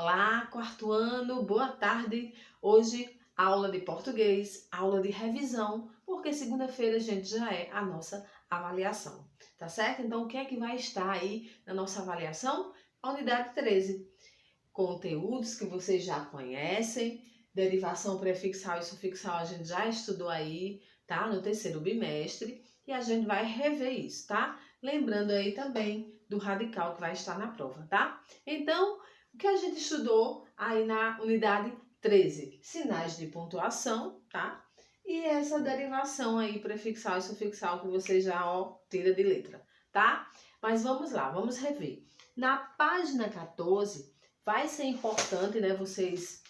Olá, quarto ano, boa tarde. Hoje, aula de português, aula de revisão, porque segunda-feira, gente, já é a nossa avaliação, tá certo? Então, o que é que vai estar aí na nossa avaliação? A unidade 13. Conteúdos que vocês já conhecem, derivação prefixal e sufixal a gente já estudou aí, tá? No terceiro bimestre, e a gente vai rever isso, tá? Lembrando aí também do radical que vai estar na prova, tá? Então, o que a gente estudou aí na unidade 13? Sinais de pontuação, tá? E essa derivação aí prefixal e sufixal que você já, ó, tira de letra, tá? Mas vamos lá, vamos rever. Na página 14, vai ser importante, né, vocês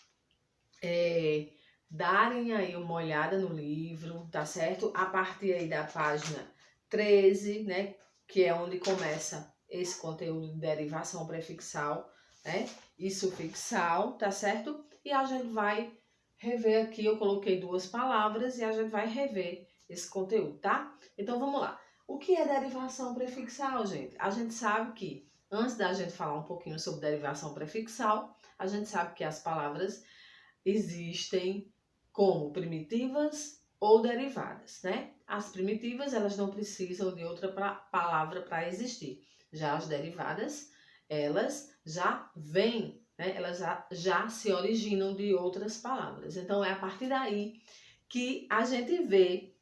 darem aí uma olhada no livro, tá certo? A partir aí da página 13, né, que é onde começa esse conteúdo de derivação prefixal, né, e sufixal, tá certo? E a gente vai rever aqui, eu coloquei duas palavras e a gente vai rever esse conteúdo, tá? Então vamos lá. O que é derivação prefixal, gente? A gente sabe que, antes da gente falar um pouquinho sobre derivação prefixal, a gente sabe que as palavras existem como primitivas ou derivadas, né? As primitivas, elas não precisam de outra palavra para existir. Já as derivadas, elas já vêm, né? Elas já se originam de outras palavras. Então, é a partir daí que a gente vê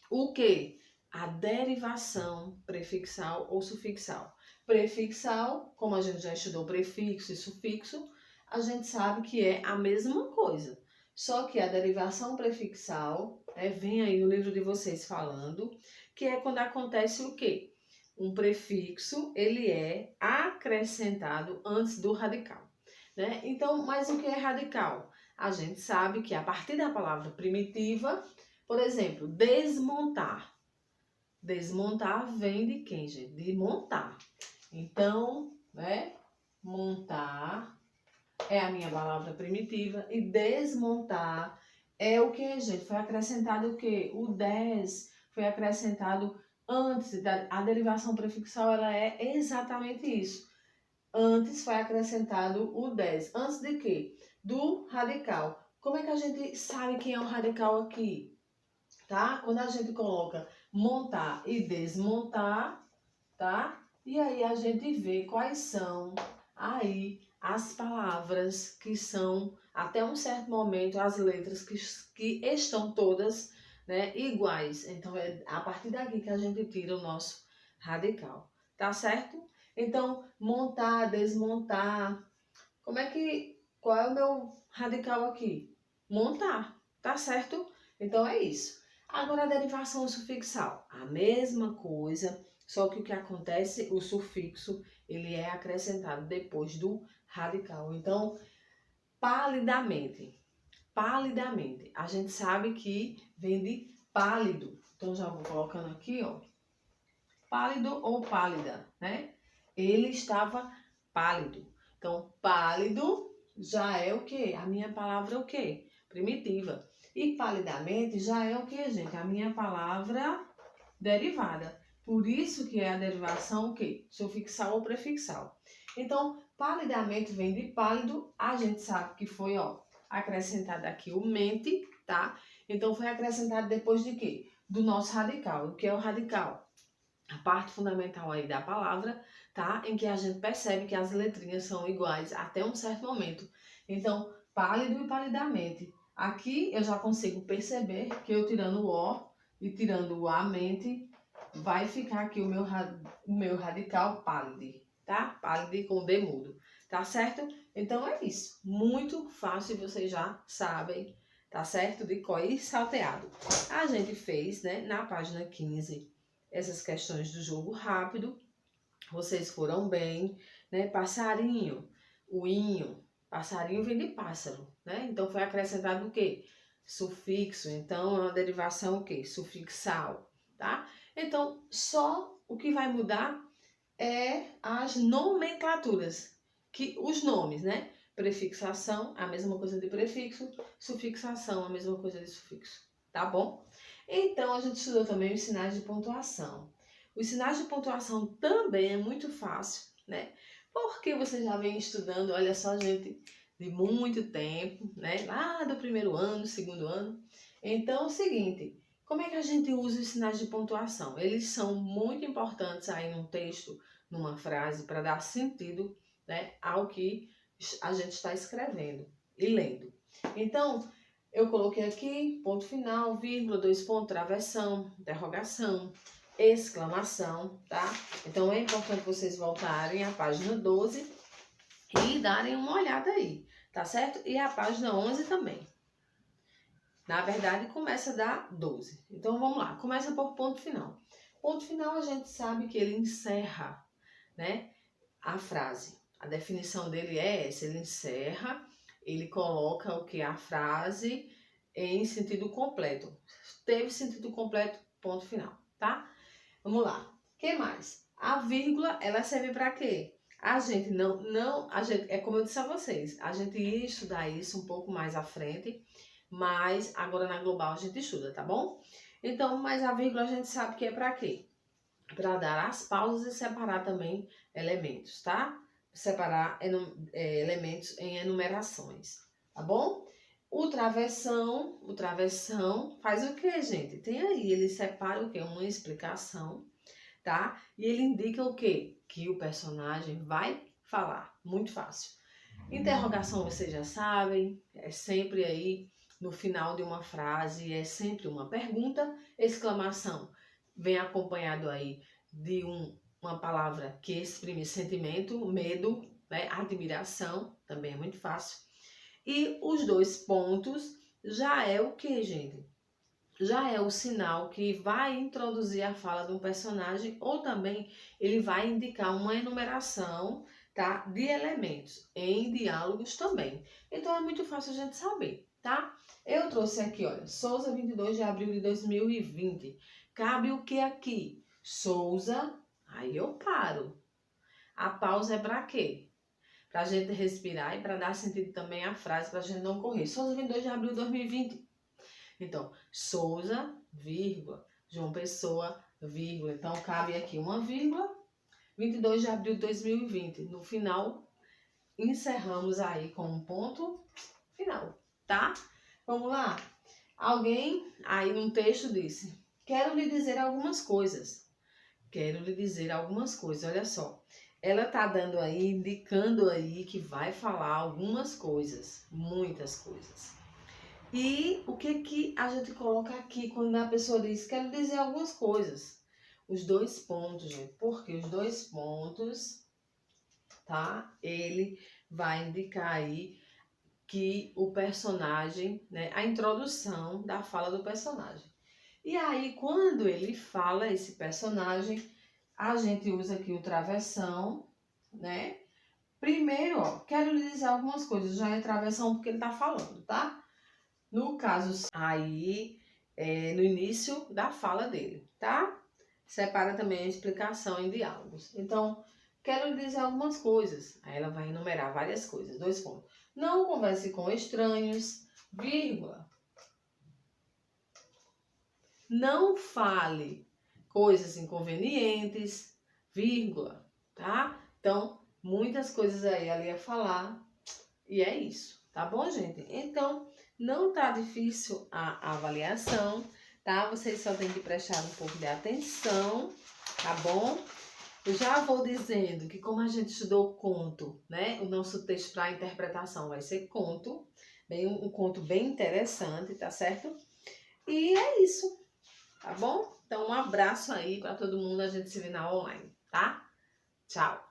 o quê? A derivação prefixal ou sufixal. Prefixal, como a gente já estudou prefixo e sufixo, a gente sabe que é a mesma coisa. Só que a derivação prefixal, vem aí no livro de vocês falando, que é quando acontece o quê? Um prefixo, ele é acrescentado antes do radical, né? Então, mas o que é radical? A gente sabe que a partir da palavra primitiva, por exemplo, desmontar. Desmontar vem de quem, gente? De montar. Então, né? Montar é a minha palavra primitiva e desmontar é o que, gente? Foi acrescentado o quê? O des foi acrescentado antes da a derivação prefixal, ela é exatamente isso. Antes foi acrescentado o des. Antes de quê? Do radical. Como é que a gente sabe quem é o radical aqui? Tá? Quando a gente coloca montar e desmontar, tá? E aí a gente vê quais são aí as palavras que são, até um certo momento, as letras que estão todas, né, iguais. Então, é a partir daqui que a gente tira o nosso radical, tá certo? Então, montar, desmontar, qual é o meu radical aqui? Montar, tá certo? Então, é isso. Agora, a derivação sufixal, a mesma coisa, só que o que acontece, o sufixo, ele é acrescentado depois do radical. Então, palidamente, palidamente, a gente sabe que vem de pálido. Então, já vou colocando aqui, ó, pálido ou pálida, né? Ele estava pálido. Então, pálido já é o quê? A minha palavra é o quê? Primitiva. E palidamente já é o quê, gente? A minha palavra derivada. Por isso que é a derivação o quê? Sufixal ou prefixal. Então, palidamente vem de pálido, a gente sabe que foi, ó, acrescentado aqui o mente, tá? Então, foi acrescentado depois de quê? Do nosso radical. O que é o radical? A parte fundamental aí da palavra, tá? Em que a gente percebe que as letrinhas são iguais até um certo momento. Então, pálido e palidamente. Aqui eu já consigo perceber que eu tirando o O e tirando o A mente, vai ficar aqui o meu radical pálido, tá? Pálido com D mudo, tá certo? Então é isso. Muito fácil, vocês já sabem, tá certo? De cor e salteado. A gente fez, né, na página 15, essas questões do jogo rápido. Vocês foram bem, né? Passarinho, o inho, passarinho vem de pássaro, né? Então foi acrescentado o quê? Sufixo, então é uma derivação o quê? Sufixal, tá? Então só o que vai mudar é as nomenclaturas, que os nomes, né? Prefixação, a mesma coisa de prefixo, sufixação, a mesma coisa de sufixo, tá bom? Então, a gente estudou também os sinais de pontuação. Os sinais de pontuação também é muito fácil, né? porque você já vem estudando, olha só, gente, de muito tempo, né? Lá do primeiro ano, segundo ano. Então, é o seguinte, como é que a gente usa os sinais de pontuação? Eles são muito importantes aí num texto, numa frase, para dar sentido, né, ao que a gente está escrevendo e lendo. Então, eu coloquei aqui ponto final, vírgula, dois pontos, travessão, interrogação, exclamação, tá? Então é importante vocês voltarem à página 12 e darem uma olhada aí, tá certo? E a página 11 também. Na verdade, começa da 12. Então vamos lá, começa por ponto final. Ponto final a gente sabe que ele encerra, né, a frase. A definição dele é essa, ele encerra, ele coloca o que? A frase em sentido completo. Teve sentido completo, ponto final, tá? Vamos lá. O que mais? A vírgula, ela serve para quê? A gente é como eu disse a vocês, a gente ia estudar isso um pouco mais à frente, mas agora na global a gente estuda, tá bom? Então, mas a vírgula a gente sabe que é para quê? Para dar as pausas e separar também elementos, tá? Separar elementos em enumerações, tá bom? O travessão faz o que, gente? Tem aí, ele separa o que? Uma explicação, tá? E ele indica o que? Que o personagem vai falar. Muito fácil. Interrogação, vocês já sabem, é sempre aí no final de uma frase, é sempre uma pergunta. Exclamação vem acompanhado aí de uma palavra que exprime sentimento, medo, né? Admiração, também é muito fácil. E os dois pontos já é o que, gente? Já é o sinal que vai introduzir a fala de um personagem ou também ele vai indicar uma enumeração, tá, de elementos em diálogos também. Então é muito fácil a gente saber, tá? Eu trouxe aqui, olha, Souza, 22 de abril de 2020. Cabe o que aqui? Souza, aí eu paro. A pausa é para quê? Para a gente respirar e para dar sentido também à frase, para a gente não correr. Souza, 22 de abril de 2020. Então, Souza, vírgula, João Pessoa, vírgula. Então, cabe aqui uma vírgula, 22 de abril de 2020. No final, encerramos aí com um ponto final, tá? Vamos lá? Alguém aí num texto disse, quero lhe dizer algumas coisas. Quero lhe dizer algumas coisas, olha só. Ela tá dando aí, indicando aí que vai falar algumas coisas, muitas coisas. E o que a gente coloca aqui quando a pessoa diz, quero dizer algumas coisas? Os dois pontos, gente. Porque os dois pontos, tá? Ele vai indicar aí que o personagem, né? A introdução da fala do personagem. E aí, quando ele fala esse personagem, a gente usa aqui o travessão, né? Primeiro, ó, quero lhe dizer algumas coisas. Já é travessão porque ele tá falando, tá? No caso, aí, no início da fala dele, tá? Separa também a explicação em diálogos. Então, quero lhe dizer algumas coisas. Aí ela vai enumerar várias coisas. Dois pontos. Não converse com estranhos, vírgula. Não fale coisas inconvenientes, vírgula, tá? Então, muitas coisas aí ela ia falar e é isso, tá bom, gente? Então, não tá difícil a avaliação, tá? Vocês só tem que prestar um pouco de atenção, tá bom? Eu já vou dizendo que como a gente estudou conto, né? O nosso texto para interpretação vai ser conto, um conto bem interessante, tá certo? E é isso, tá bom? Então, um abraço aí para todo mundo, a gente se vê na online, tá? Tchau!